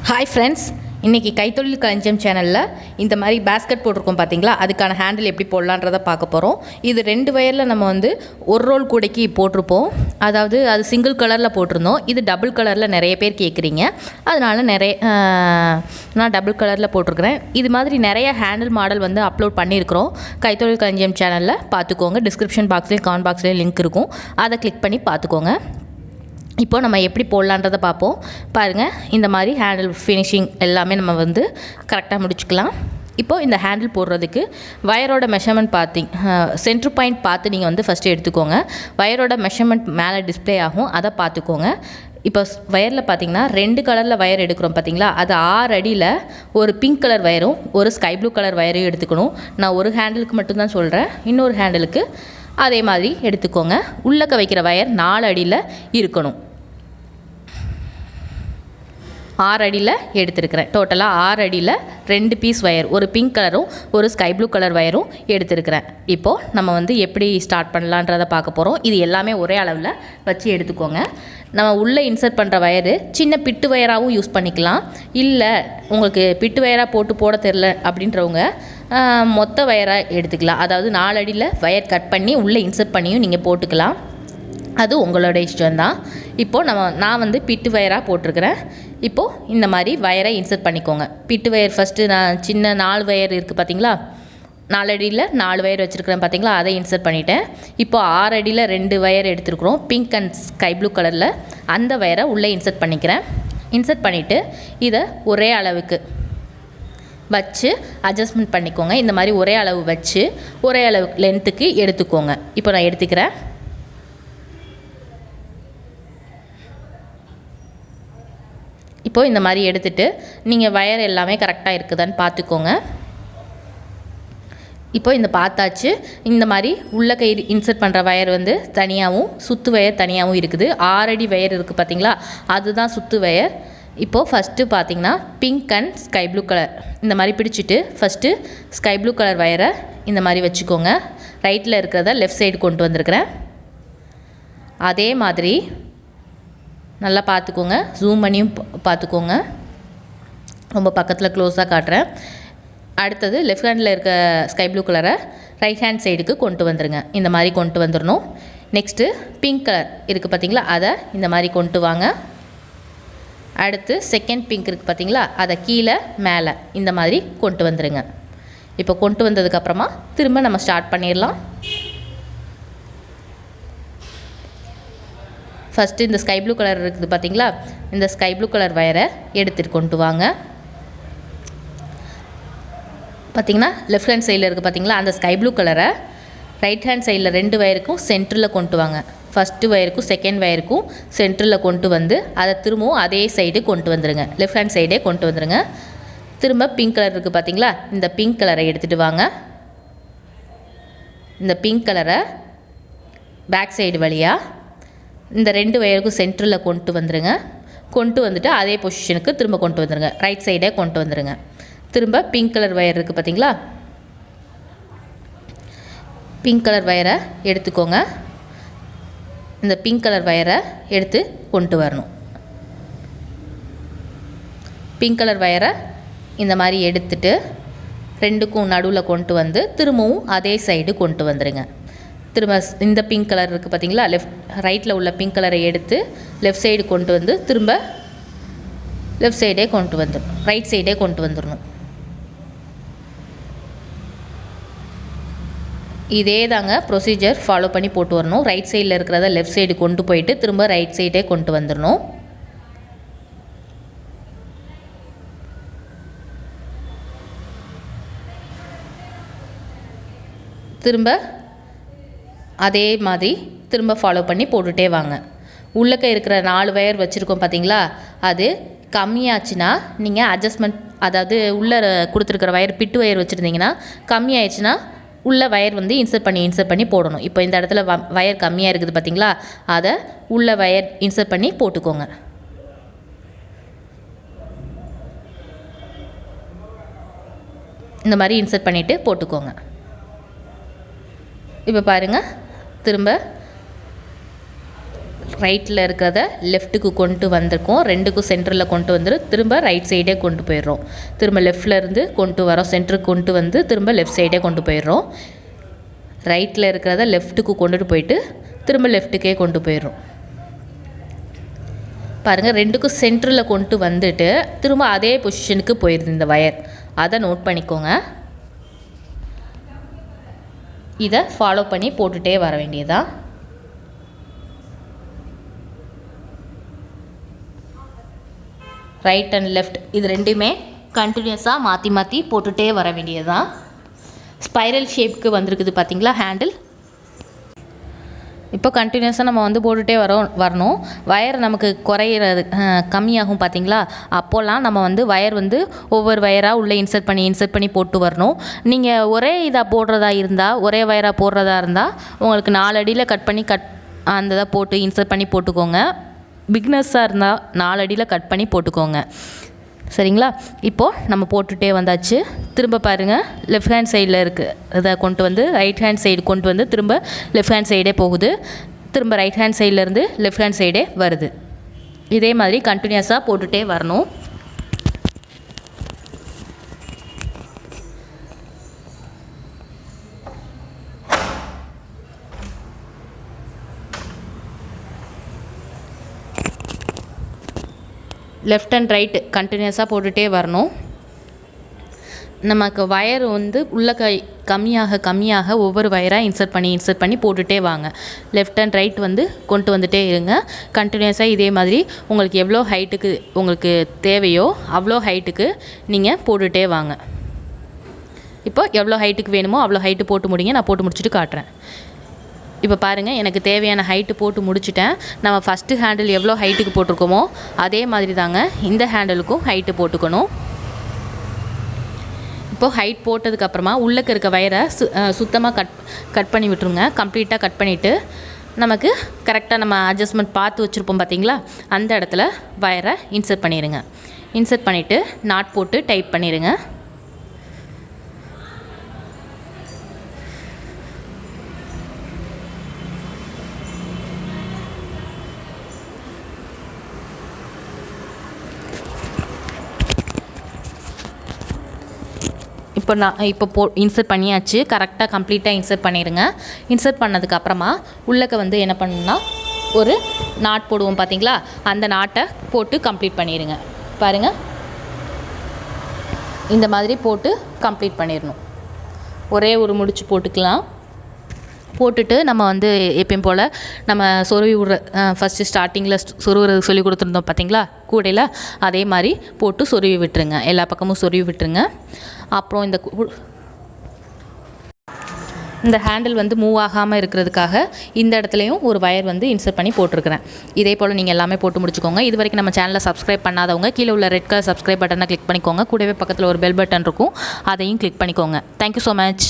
Hi friends, இன்னைக்கு கைத்தொழில் களஞ்சியம் சேனல்ல இந்த மாதிரி basket போட்டுருக்கோம் பாத்தீங்களா, அதுக்கான ஹேண்டில் எப்படி போடலாம்ன்றத பார்க்க போறோம். இது ரெண்டு வயர்ல நம்ம வந்து ஒரு ரோல் கூடைக்கு போட்டுருப்போம். அதாவது அது சிங்கிள் கலர்ல போட்டுருந்தோம். இது டபுள் கலர்ல நிறைய பேர் கேக்குறீங்க. அதனால நான் டபுள் கலர்ல போட்டுருக்கேன். இது மாதிரி நிறைய ஹேண்டில் மாடல் வந்து அப்லோட் பண்ணியிருக்கோம். கைத்தொழில் களஞ்சியம் சேனல்ல பார்த்துக்கோங்க. டிஸ்கிரிப்ஷன் பாக்ஸ்லயும் கமெண்ட் பாக்ஸ்லயும் லிங்க் இருக்கும். அதை கிளிக் பண்ணி பார்த்துக்கோங்க. இப்போ நம்ம எப்படி போடலான்றதை பார்ப்போம். பாருங்கள், இந்த மாதிரி ஹேண்டில் ஃபினிஷிங் எல்லாமே நம்ம வந்து கரெக்டாக முடிச்சுக்கலாம். இப்போது இந்த ஹேண்டில் போடுறதுக்கு வயரோட மெஷர்மெண்ட் சென்ட்ரு பாயிண்ட் பார்த்து நீங்கள் வந்து ஃபஸ்ட்டு எடுத்துக்கோங்க. வயரோட மெஷர்மெண்ட் மேலே டிஸ்பிளே ஆகும், அதை பார்த்துக்கோங்க. இப்போ வயரில் பார்த்தீங்கன்னா 2 கலரில் வயர் எடுக்கிறோம் பார்த்தீங்களா, அது 6 அடியில் ஒரு பிங்க் கலர் வயரும் ஒரு ஸ்கை ப்ளூ கலர் வயரையும் எடுத்துக்கணும். நான் ஒரு ஹேண்டிலுக்கு மட்டும்தான் சொல்கிறேன், இன்னொரு ஹேண்டிலுக்கு அதே மாதிரி எடுத்துக்கோங்க. உள்ளக்க வைக்கிற வயர் 4 அடியில் இருக்கணும். 6 அடியில் எடுத்துருக்கிறேன். டோட்டலாக 6 அடியில் 2 பீஸ் வயர், ஒரு பிங்க் கலரும் ஒரு ஸ்கை ப்ளூ கலர் வயரும் எடுத்துருக்கிறேன். இப்போது நம்ம வந்து எப்படி ஸ்டார்ட் பண்ணலான்றதை பார்க்க போகிறோம். இது எல்லாமே ஒரே அளவில் வச்சு எடுத்துக்கோங்க. நம்ம உள்ளே இன்சர்ட் பண்ணுற வயரு சின்ன பிட்டு வயராகவும் யூஸ் பண்ணிக்கலாம். இல்லை உங்களுக்கு பிட்டு வயராக போட தெரில அப்படின்றவங்க மொத்த வயராக எடுத்துக்கலாம். அதாவது 4 அடியில் வயர் கட் பண்ணி உள்ளே இன்சர்ட் பண்ணியும் நீங்கள் போட்டுக்கலாம். அது உங்களோட இஷ்டம்தான். இப்போது நான் வந்து பிட்டு வயராக போட்டிருக்கிறேன். இப்போது இந்த மாதிரி வயரை இன்சர்ட் பண்ணிக்கோங்க. பிட்டு வயர் ஃபஸ்ட்டு நான் சின்ன 4 வயர் இருக்குது பார்த்தீங்களா, 4 அடியில் 4 வயர் வச்சுருக்கிறேன் பார்த்தீங்களா, அதை இன்சர்ட் பண்ணிவிட்டேன். இப்போது 6 அடியில் 2 வயர் எடுத்துருக்குறோம், பிங்க் அண்ட் ஸ்கை ப்ளூ கலரில். அந்த வயரை உள்ளே இன்சர்ட் பண்ணிக்கிறேன். இன்சர்ட் பண்ணிவிட்டு இதை ஒரே அளவுக்கு வச்சு அட்ஜஸ்ட்மெண்ட் பண்ணிக்கோங்க. இந்த மாதிரி ஒரே அளவு வச்சு ஒரே அளவு லென்த்துக்கு எடுத்துக்கோங்க. இப்போ நான் எடுத்துக்கிறேன். இப்போது இந்த மாதிரி எடுத்துகிட்டு நீங்கள் வயர் எல்லாமே கரெக்டாக இருக்குதான்னு பார்த்துக்கோங்க. இப்போ இந்த பார்த்தாச்சு. இந்த மாதிரி உள்ள கை இன்சர்ட் பண்ணுற வயர் வந்து தனியாகவும் சுற்று வயர் தனியாகவும் இருக்குது. 6 அடி வயர் இருக்குது பார்த்தீங்களா, அதுதான் சுற்று வயர். இப்போது ஃபஸ்ட்டு பார்த்தீங்கன்னா pink and sky blue colour இந்த மாதிரி பிடிச்சிட்டு ஃபஸ்ட்டு ஸ்கை ப்ளூ கலர் வயரை இந்த மாதிரி வச்சுக்கோங்க. ரைட்டில் இருக்கிறத லெஃப்ட் சைடு கொண்டு வந்திருக்கிறேன். அதே மாதிரி நல்லா பார்த்துக்கோங்க, ஜூம் பண்ணியும் பார்த்துக்கோங்க. ரொம்ப பக்கத்தில் க்ளோஸாக காட்டுறேன். அடுத்தது லெஃப்ட் ஹேண்டில் இருக்க ஸ்கை ப்ளூ கலரை ரைட் ஹேண்ட் சைடுக்கு கொண்டு வந்துடுங்க. இந்த மாதிரி கொண்டு வந்துடணும். நெக்ஸ்ட்டு பிங்க் கலர் இருக்குது பார்த்தீங்களா, அதை இந்த மாதிரி கொண்டு வாங்க. அடுத்து செகண்ட் பிங்க் இருக்குது பார்த்தீங்களா, அதை கீழே மேலே இந்த மாதிரி கொண்டு வந்துடுங்க. இப்போ கொண்டு வந்ததுக்கப்புறமா திரும்ப நம்ம ஸ்டார்ட் பண்ணிடலாம். ஃபஸ்ட்டு இந்த ஸ்கை ப்ளூ கலர் இருக்குது பார்த்தீங்களா, இந்த ஸ்கை ப்ளூ கலர் வயரை எடுத்துகிட்டு கொண்டு வாங்க. பார்த்திங்கன்னா லெஃப்ட் ஹேண்ட் சைடில் இருக்குது பார்த்தீங்களா, அந்த ஸ்கை ப்ளூ கலரை ரைட் ஹேண்ட் சைடில் 2 வயருக்கும் சென்டரில் கொண்டு வாங்க. ஃபஸ்ட்டு வயருக்கும் செகண்ட் வயருக்கும் சென்டரில் கொண்டு வந்து அதை திரும்பவும் அதே சைடு கொண்டு வந்துடுங்க. லெஃப்ட் ஹேண்ட் சைடே கொண்டு வந்துடுங்க. திரும்ப பிங்க் கலர் இருக்குது பார்த்தீங்களா, இந்த பிங்க் கலரை எடுத்துகிட்டு வாங்க. இந்த பிங்க் கலரை பேக் சைடு வழியாக இந்த 2 வயருக்கும் சென்டரில் கொண்டு வந்துடுங்க. கொண்டு வந்துட்டு அதே பொசிஷனுக்கு திரும்ப கொண்டு வந்துடுங்க. ரைட் சைடே கொண்டு வந்துடுங்க. திரும்ப பிங்க் கலர் வயர் இருக்குது பார்த்தீங்களா, பிங்க் கலர் வயரை எடுத்துக்கோங்க. இந்த பிங்க் கலர் வயரை எடுத்து கொண்டு வரணும். பிங்க் கலர் வயரை இந்த மாதிரி எடுத்துட்டு 2க்கும் நடுவில் கொண்டு வந்து திரும்பவும் அதே சைடு கொண்டு வந்துடுங்க. திரும்ப இந்த பிங்க் கலர் இருக்குது பார்த்தீங்களா, ரைட்டில் உள்ள பிங்க் கலரை எடுத்து லெஃப்ட் சைடு கொண்டு வந்து திரும்ப லெஃப்ட் சைடே கொண்டு வந்துடணும், ரைட் சைடே கொண்டு வந்துடணும். இதே தாங்க ப்ரொசீஜர் ஃபாலோ பண்ணி போட்டு வரணும். ரைட் சைடில் இருக்கிறத லெஃப்ட் சைடு கொண்டு போயிட்டு திரும்ப ரைட் சைடே கொண்டு வந்துடணும். திரும்ப அதே மாதிரி திரும்ப ஃபாலோ பண்ணி போட்டுகிட்டே வாங்க. உள்ளக்க இருக்கிற 4 வயர் வச்சுருக்கோம் பார்த்தீங்களா, அது கம்மியாச்சுன்னா நீங்கள் அட்ஜஸ்ட்மெண்ட், அதாவது உள்ளே கொடுத்துருக்குற வயர் பிட்டு வயர் வச்சுருந்தீங்கன்னா கம்மியாயிடுச்சுன்னா உள்ள வயர் வந்து இன்சர்ட் பண்ணி போடணும். இப்போ இந்த இடத்துல வயர் கம்மியாக இருக்குது பார்த்தீங்களா, அதை உள்ள வயர் இன்சர்ட் பண்ணி போட்டுக்கோங்க. இந்த மாதிரி இன்சர்ட் பண்ணிவிட்டு போட்டுக்கோங்க. இப்போ பாருங்கள், திரும்ப ரைட்டில் இருக்கிறத லெஃப்ட்டுக்கு கொண்டு வந்திருக்கோம், ரெண்டுக்கும் சென்டரில் கொண்டு வந்துடும், திரும்ப ரைட் சைடே கொண்டு போயிடுறோம். திரும்ப லெஃப்ட்லேருந்து கொண்டு வரோம், சென்டருக்கு கொண்டு வந்து திரும்ப லெஃப்ட் சைடே கொண்டு போயிடுறோம். ரைட்டில் இருக்கிறத லெஃப்ட்டுக்கு கொண்டுட்டு போயிட்டு திரும்ப லெஃப்ட்டுக்கே கொண்டு போயிடுறோம். பாருங்கள், ரெண்டுக்கும் சென்டரில் கொண்டு வந்துட்டு திரும்ப அதே பொசிஷனுக்கு போயிடுது இந்த வயர். அதை நோட் பண்ணிக்கோங்க. இதை ஃபாலோ பண்ணி போட்டுகிட்டே வர வேண்டியதுதான். ரைட் அண்ட் லெஃப்ட் இது ரெண்டுமே கண்டினியூஸாக மாற்றி மாற்றி போட்டுகிட்டே வர வேண்டியது தான். ஸ்பைரல் ஷேப்புக்கு வந்திருக்குது பார்த்திங்களா ஹேண்டில். இப்போ கண்டினியூஸாக நம்ம வந்து போட்டுகிட்டே வரணும். வயர் நமக்கு குறையிறது கம்மியாகும் பார்த்திங்களா. அப்போல்லாம் நம்ம வந்து வயர் வந்து ஒவ்வொரு வயராக உள்ளே இன்சர்ட் பண்ணி போட்டு வரணும். நீங்கள் ஒரே இதாக போடுறதா இருந்தால், ஒரே வயராக போடுறதா இருந்தால் உங்களுக்கு 4 அடியில் கட் பண்ணி அந்த இதை போட்டு இன்சர்ட் பண்ணி போட்டுக்கோங்க. பிக்னஸாக இருந்தால் 4 அடியில் கட் பண்ணி போட்டுக்கோங்க. சரிங்களா. இப்போது நம்ம போட்டுகிட்டே வந்தாச்சு. திரும்ப பாருங்கள், லெஃப்ட் ஹேண்ட் சைடில் இருக்குது இதை கொண்டு வந்து ரைட் ஹேண்ட் சைடு கொண்டு வந்து திரும்ப லெஃப்ட் ஹேண்ட் சைடே போகுது, திரும்ப ரைட் ஹேண்ட் சைட்லேருந்து லெஃப்ட் ஹேண்ட் சைடே வருது. இதே மாதிரி கண்டினியூஸாக போட்டுகிட்டே வரணும். லெஃப்ட் அண்ட் ரைட்டு கண்டினியூஸாக போட்டுகிட்டே வரணும். நமக்கு வயர் வந்து உள்ள கம்மியாக ஒவ்வொரு வயராக இன்சர்ட் பண்ணி போட்டுகிட்டே வாங்க. லெஃப்ட் அண்ட் ரைட் வந்து கொண்டு வந்துகிட்டே இருங்க. கண்டினியூஸாக இதே மாதிரி உங்களுக்கு எவ்வளோ ஹைட்டுக்கு உங்களுக்கு தேவையோ அவ்வளோ ஹைட்டுக்கு நீங்கள் போட்டுகிட்டே வாங்க. இப்போ எவ்வளோ ஹைட்டுக்கு வேணுமோ அவ்வளோ ஹைட்டு போட்டு முடிங்க. நான் போட்டு முடிச்சுட்டு காட்டுறேன். இப்போ பாருங்கள், எனக்கு தேவையான ஹைட்டு போட்டு முடிச்சிட்டேன். நம்ம ஃபஸ்ட்டு ஹேண்டில் எவ்வளோ ஹைட்டுக்கு போட்டிருக்கோமோ அதே மாதிரி தாங்க இந்த ஹேண்டிலுக்கும் ஹைட்டு போட்டுக்கணும். இப்போது ஹைட் போட்டதுக்கப்புறமா உள்ளக்க இருக்க வயரை சுத்தமாக கட் பண்ணி விட்டுருங்க. கம்ப்ளீட்டாக கட் பண்ணிவிட்டு நமக்கு கரெக்டாக நம்ம அட்ஜஸ்ட்மெண்ட் பார்த்து வச்சுருப்போம் பார்த்திங்களா, அந்த இடத்துல வயரை இன்சர்ட் பண்ணிடுங்க. இன்சர்ட் பண்ணிவிட்டு நாட் போட்டு டைட் பண்ணிடுங்க. இப்போ இன்சர்ட் பண்ணியாச்சு. கரெக்டாக கம்ப்ளீட்டாக இன்சர்ட் பண்ணிடுங்க. இன்சர்ட் பண்ணதுக்கப்புறமா உள்ளக்க வந்து என்ன பண்ணணும்னா ஒரு நாட் போடுவோம் பார்த்திங்களா, அந்த நாட்டை போட்டு கம்ப்ளீட் பண்ணிடுங்க. பாருங்கள், இந்த மாதிரி போட்டு கம்ப்ளீட் பண்ணிடணும். ஒரே ஒரு முடிச்சு போட்டுக்கலாம். போட்டுட்டு நம்ம வந்து எப்பயும் போல் நம்ம சொருவி விடுற ஃபஸ்ட்டு ஸ்டார்டிங்கில் சொருவுறது சொல்லி கொடுத்துருந்தோம் பார்த்திங்களா கூடையில், அதே மாதிரி போட்டு சொருவி விட்டுருங்க. எல்லா பக்கமும் சொருவி விட்டுருங்க. அப்புறம் இந்த ஹேண்டில் வந்து மூவ் ஆகாமல் இருக்கிறதுக்காக இந்த இடத்துலையும் ஒரு வயர் வந்து இன்சர்ட் பண்ணி போட்டிருக்கிறேன். இதே போல் நீங்கள் எல்லாமே போட்டு முடிச்சுக்கோங்க. இது வரைக்கும் நம்ம சேனலை சப்ஸ்கிரைப் பண்ணாதவங்க கீழே உள்ள ரெட் கலர் சப்ஸ்கிரைப் பட்டனை கிளிக் பண்ணிக்கோங்க. கூடவே பக்கத்தில் ஒரு பெல் பட்டன் இருக்கும், அதையும் கிளிக் பண்ணிக்கோங்க. Thank you so much.